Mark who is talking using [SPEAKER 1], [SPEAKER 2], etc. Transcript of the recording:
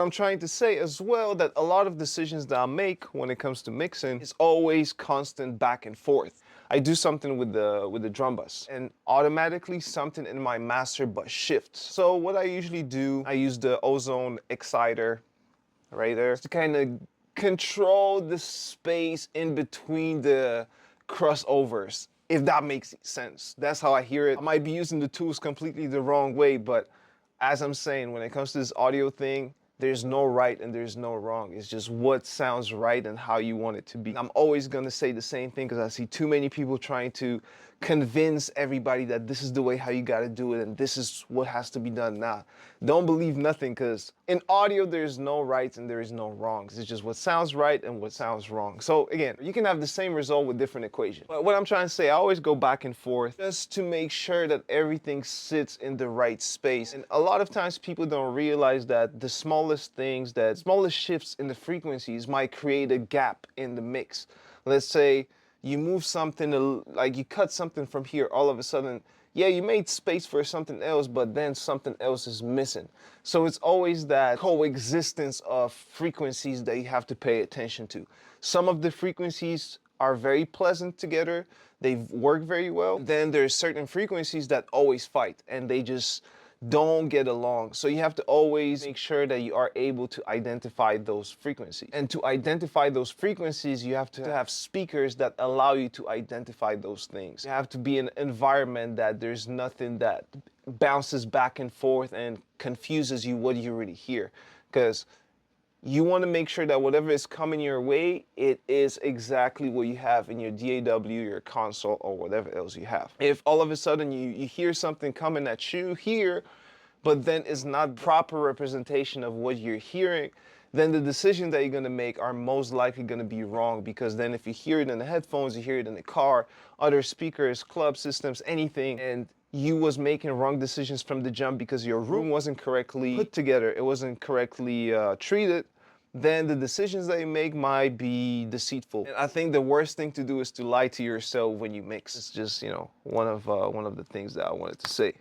[SPEAKER 1] I'm trying to say as well that a lot of decisions that I make when it comes to mixing is always constant back and forth. I do something with the drum bus and automatically something in my master bus shifts. So what I usually do, I use the ozone exciter right there to kind of control the space in between the crossovers, if that makes sense. That's how I hear it. I might be using the tools completely the wrong way, but as I'm saying, when it comes to this audio thing, there's no right and there's no wrong. It's just what sounds right and how you want it to be. I'm always gonna say the same thing because I see too many people trying to convince everybody that this is the way how you gotta do it and this is what has to be done. Nah, don't believe nothing, because in audio there's no rights and there is no wrongs. It's just what sounds right and what sounds wrong. So again, you can have the same result with different equations. But what I'm trying to say, I always go back and forth just to make sure that everything sits in the right space. And a lot of times people don't realize that the smallest things, that smallest shifts in the frequencies might create a gap in the mix. Let's say you move something, like you cut something from here, all of a sudden, yeah, you made space for something else, but then something else is missing. So it's always that coexistence of frequencies that you have to pay attention to. Some of the frequencies are very pleasant together, they work very well. Then there's certain frequencies that always fight and they just don't get along. So you have to always make sure that you are able to identify those frequencies. And to identify those frequencies, you have to have speakers that allow you to identify those things. You have to be in an environment that there's nothing that bounces back and forth and confuses you what you really hear. Because you want to make sure that whatever is coming your way, it is exactly what you have in your DAW, your console, or whatever else you have. If all of a sudden you hear something coming at you here, but then it's not proper representation of what you're hearing, then the decisions that you're going to make are most likely going to be wrong, because then if you hear it in the headphones, you hear it in the car, other speakers, club systems, anything, and you was making wrong decisions from the jump because your room wasn't correctly put together, it wasn't correctly treated, then the decisions that you make might be deceitful. And I think the worst thing to do is to lie to yourself when you mix. It's just, one of the things that I wanted to say.